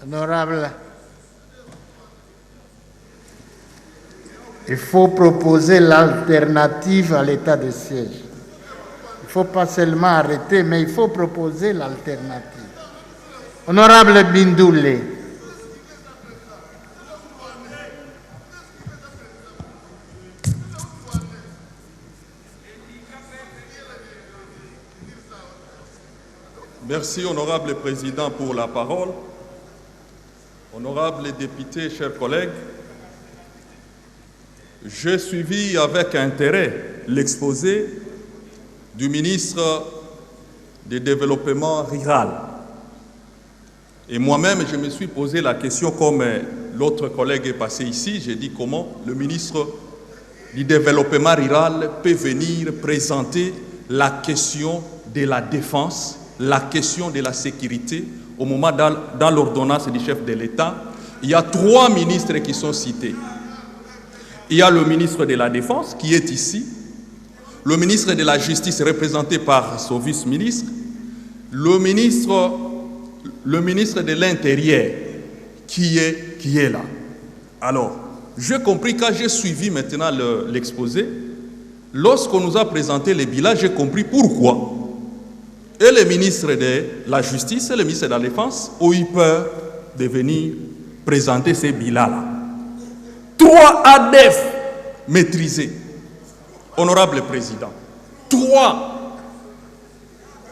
Honorable, il faut proposer l'alternative à l'état de siège. Il ne faut pas seulement arrêter, mais il faut proposer l'alternative. Honorable Bindoulé. Merci, Honorable Président, pour la parole. Honorables députés, chers collègues, j'ai suivi avec intérêt l'exposé du ministre du Développement rural. Et moi-même, je me suis posé la question, comme l'autre collègue est passé ici, j'ai dit comment le ministre du Développement rural peut venir présenter la question de la défense, la question de la sécurité. Au moment dans l'ordonnance du chef de l'État, il y a 3 ministres qui sont cités. Il y a le ministre de la Défense qui est ici, le ministre de la Justice représenté par son vice-ministre, le ministre de l'Intérieur qui est là. Alors, j'ai compris quand j'ai suivi maintenant l'exposé, lorsqu'on nous a présenté les bilans, j'ai compris pourquoi. Et le ministre de la Justice et le ministre de la Défense ont eu peur de venir présenter ces bilans-là. 3 ADF maîtrisés. Honorable Président. 3.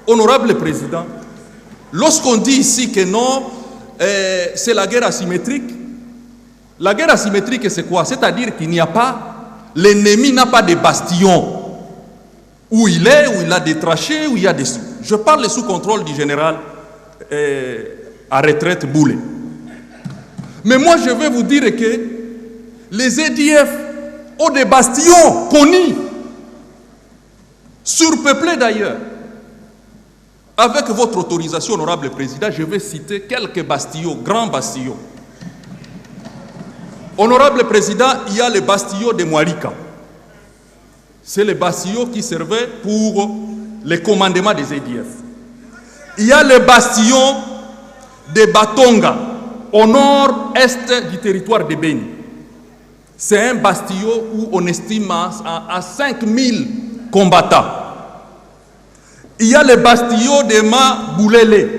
Honorable Président. Lorsqu'on dit ici que non, c'est la guerre asymétrique. La guerre asymétrique, c'est quoi? C'est-à-dire qu'il n'y a pas, l'ennemi n'a pas de bastion. Où il est, où il a des tranchées, où il y a des sous. Je parle sous contrôle du général à retraite Boulet. Mais moi, je vais vous dire que les EDF ont des bastions connus, surpeuplés d'ailleurs. Avec votre autorisation, honorable président, je vais citer quelques bastions, grands bastions. Honorable président, il y a le bastion de Mouarika. C'est le bastion qui servait pour le commandement des EDF. Il y a le bastion de Batonga, au nord-est du territoire de Beni. C'est un bastion où on estime à 5000 combattants. Il y a le bastion de Maboulele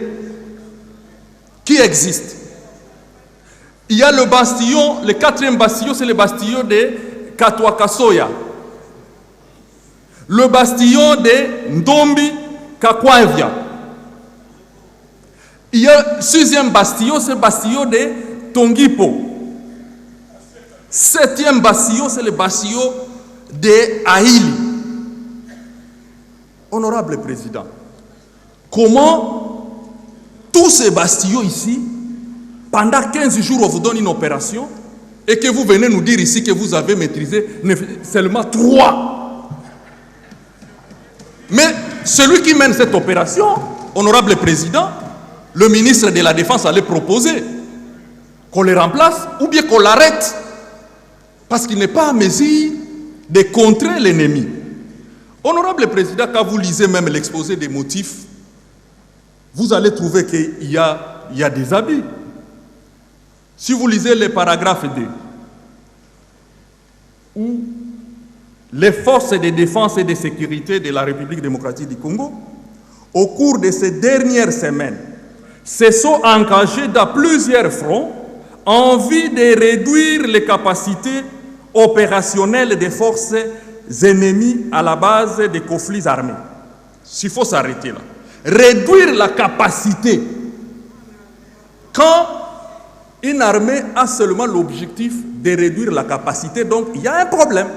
qui existe. Il y a le bastion, le 4e bastion, c'est le bastion de Katwakasoya. Le bastion de Ndombi Kakwavia. Il y a le 6e bastion, c'est le bastion de Tongipo. 7e bastion, c'est le bastion de Aïli. Honorable Président, comment tous ces bastions ici, pendant 15 jours, on vous donne une opération et que vous venez nous dire ici que vous avez maîtrisé seulement 3. Mais celui qui mène cette opération, honorable président, le ministre de la Défense allait proposer qu'on le remplace ou bien qu'on l'arrête parce qu'il n'est pas à mesure de contrer l'ennemi. Honorable président, quand vous lisez même l'exposé des motifs, vous allez trouver qu'il y a des abus. Si vous lisez les paragraphes 2, où les forces de défense et de sécurité de la République démocratique du Congo, au cours de ces dernières semaines, se sont engagés dans plusieurs fronts en vue de réduire les capacités opérationnelles des forces ennemies à la base des conflits armés. S'il faut s'arrêter là. Réduire la capacité. Quand une armée a seulement l'objectif de réduire la capacité, donc il y a un problème.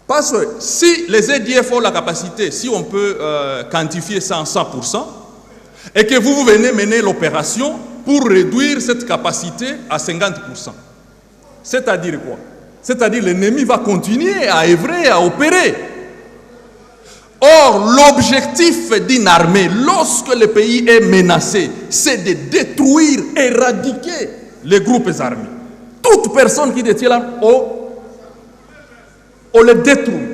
Parce que si les EDF ont la capacité, si on peut quantifier ça en 100%, et que vous venez mener l'opération pour réduire cette capacité à 50%. C'est-à-dire quoi? C'est-à-dire l'ennemi va continuer à œuvrer, à opérer. Or, l'objectif d'une armée, lorsque le pays est menacé, c'est de détruire, éradiquer les groupes armés. Toute personne qui détient l'arme, on le détruit.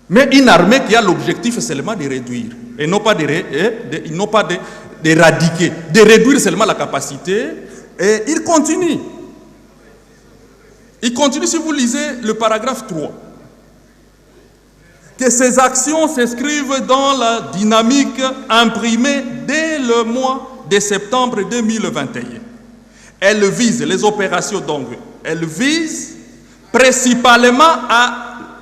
Mais une armée qui a l'objectif seulement de réduire, et non pas d'éradiquer, de réduire seulement la capacité. Et il continue. Il continue, si vous lisez le paragraphe 3, que ces actions s'inscrivent dans la dynamique imprimée dès le mois de septembre 2021. Elles visent, les opérations donc, elles visent principalement à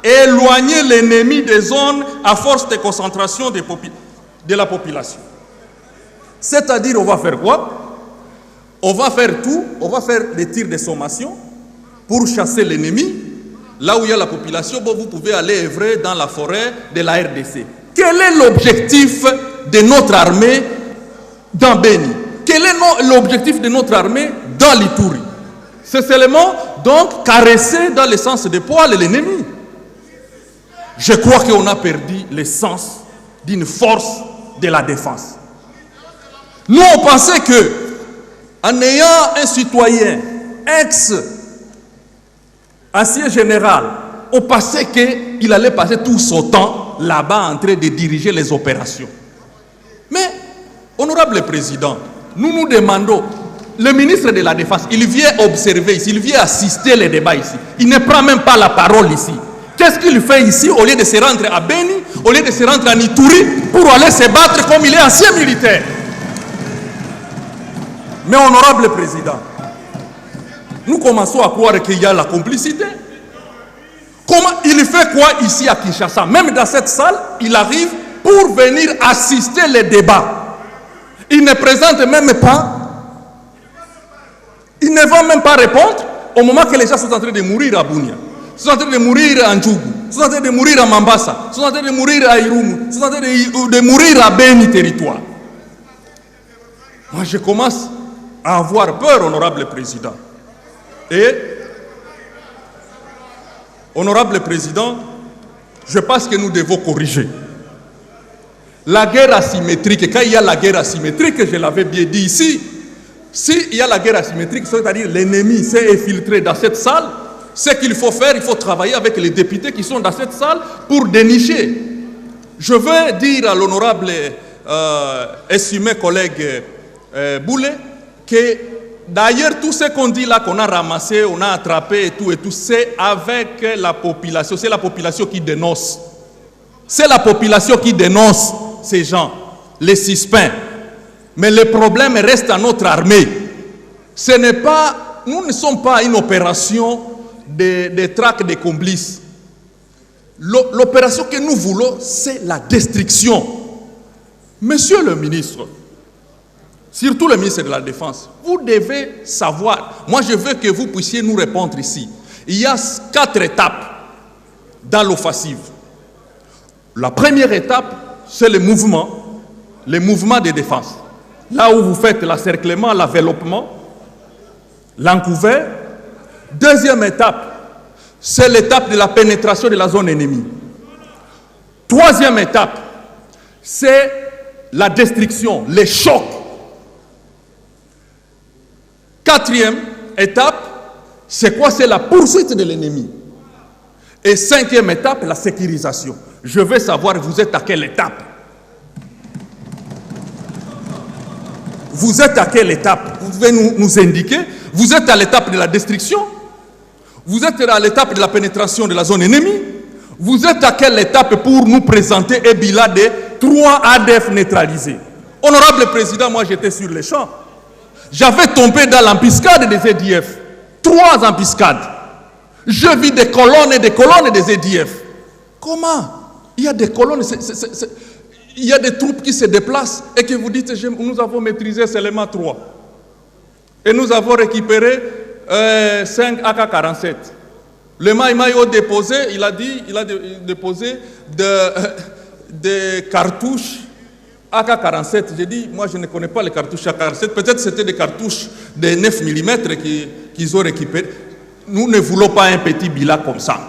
éloigner l'ennemi des zones à force de concentration de la population. C'est-à-dire, on va faire quoi? On va faire tout, on va faire des tirs de sommation pour chasser l'ennemi. Là où il y a la population, bon, vous pouvez aller œuvrer dans la forêt de la RDC. Quel est l'objectif de notre armée dans Beni? Quel est l'objectif de notre armée dans l'Ituri? C'est seulement donc caresser dans le sens des poils l'ennemi. Je crois qu'on a perdu le sens d'une force de la défense. Nous, on pensait que, en ayant un citoyen ex-ancien général, on pensait qu'il allait passer tout son temps là-bas en train de diriger les opérations. Mais, honorable président, nous nous demandons, le ministre de la Défense, il vient observer ici, il vient assister les débats ici. Il ne prend même pas la parole ici. Qu'est-ce qu'il fait ici au lieu de se rendre à Beni, au lieu de se rendre à Ituri pour aller se battre comme il est ancien militaire? Mais honorable président, nous commençons à croire qu'il y a la complicité. Comment il fait quoi ici à Kinshasa? Même dans cette salle, il arrive pour venir assister les débats. Il ne présente même pas. Il ne va même pas répondre au moment que les gens sont en train de mourir à Bunia, sont en train de mourir à Ndjougou, sont en train de mourir à Mambasa, sont en train de mourir à Irumu, sont en train de mourir à Beni territoire. Moi, je commence à avoir peur, honorable président. Et, honorable président, je pense que nous devons corriger. La guerre asymétrique, quand il y a la guerre asymétrique, je l'avais bien dit ici, s'il y a la guerre asymétrique, c'est-à-dire l'ennemi s'est infiltré dans cette salle, ce qu'il faut faire, il faut travailler avec les députés qui sont dans cette salle pour dénicher. Je veux dire à l'honorable estimé collègue Boulet que d'ailleurs tout ce qu'on dit là, qu'on a ramassé, on a attrapé et tout, c'est avec la population. C'est la population qui dénonce. C'est la population qui dénonce ces gens, les suspects. Mais le problème reste à notre armée. Ce n'est pas, nous ne sommes pas une opération de traque des complices. L'opération que nous voulons, c'est la destruction. Monsieur le ministre, surtout le ministre de la Défense, vous devez savoir, moi je veux que vous puissiez nous répondre ici. Il y a 4 étapes dans l'offensive. La première étape, c'est le mouvement de défense. Là où vous faites l'encerclement, l'enveloppement, l'encouvert. Deuxième étape, c'est l'étape de la pénétration de la zone ennemie. Troisième étape, c'est la destruction, les chocs. Quatrième étape, c'est quoi? C'est la poursuite de l'ennemi. Et cinquième étape, la sécurisation. Je veux savoir, vous êtes à quelle étape? Vous êtes à quelle étape? Vous pouvez nous indiquer. Vous êtes à l'étape de la destruction? Vous êtes à l'étape de la pénétration de la zone ennemie? Vous êtes à quelle étape pour nous présenter un bilan de 3 ADF neutralisés? Honorable président, moi j'étais sur les champs. J'avais tombé dans l'embuscade des EDF. 3 embuscades. Je vis des colonnes et des colonnes des EDF. Comment? Il y a des colonnes, il y a des troupes qui se déplacent et que vous dites, nous avons maîtrisé seulement 3. Et nous avons récupéré 5 AK-47. Le Maïmaï déposé, il a déposé des cartouches AK-47. J'ai dit, moi je ne connais pas les cartouches AK-47. Peut-être c'était des cartouches de 9 mm qu'ils ont récupérées. Nous ne voulons pas un petit bilan comme ça.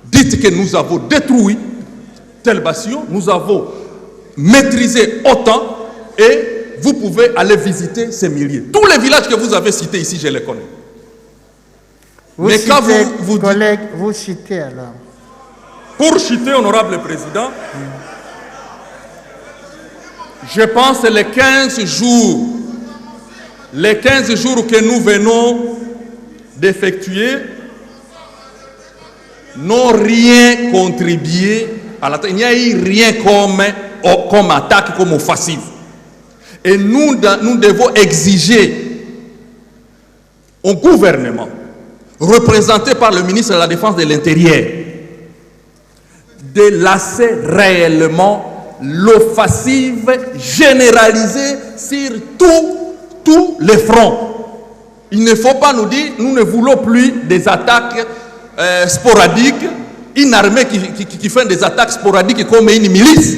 Dites que nous avons détruit tel bastillon, nous avons maîtrisé autant et vous pouvez aller visiter ces milliers. Tous les villages que vous avez cités ici, je les connais. Mais quand vous collègues, vous citez alors. Pour citer, honorable président, Je pense que les 15 jours que nous venons d'effectuer n'ont rien contribué à l'attaque. Il n'y a eu rien comme attaque, comme offensive. Et nous devons exiger au gouvernement, représenté par le ministre de la Défense de l'Intérieur, de lasser réellement l'offensive généralisée sur tous les fronts. Il ne faut pas nous dire, nous ne voulons plus des attaques sporadiques, une armée qui fait des attaques sporadiques comme une milice.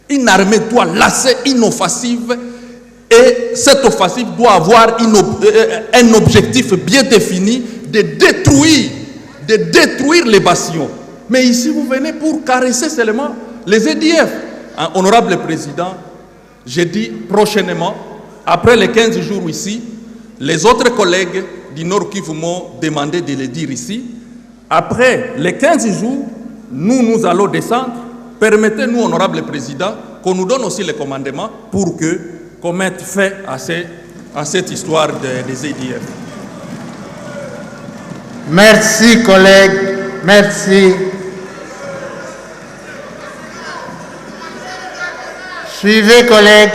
Une armée doit lasser une offensive et cette offensive doit avoir un objectif bien défini de détruire les bastions. Mais ici, vous venez pour caresser seulement les EDF. Honorable Président, j'ai dit prochainement, après les 15 jours ici, les autres collègues du Nord Kivu m'ont demandé de le dire ici. Après les 15 jours, nous allons descendre. Permettez-nous, Honorable Président, qu'on nous donne aussi les commandements pour qu'on mette fin à cette histoire des EDF. Merci, collègues. Merci. Suivez, collègues.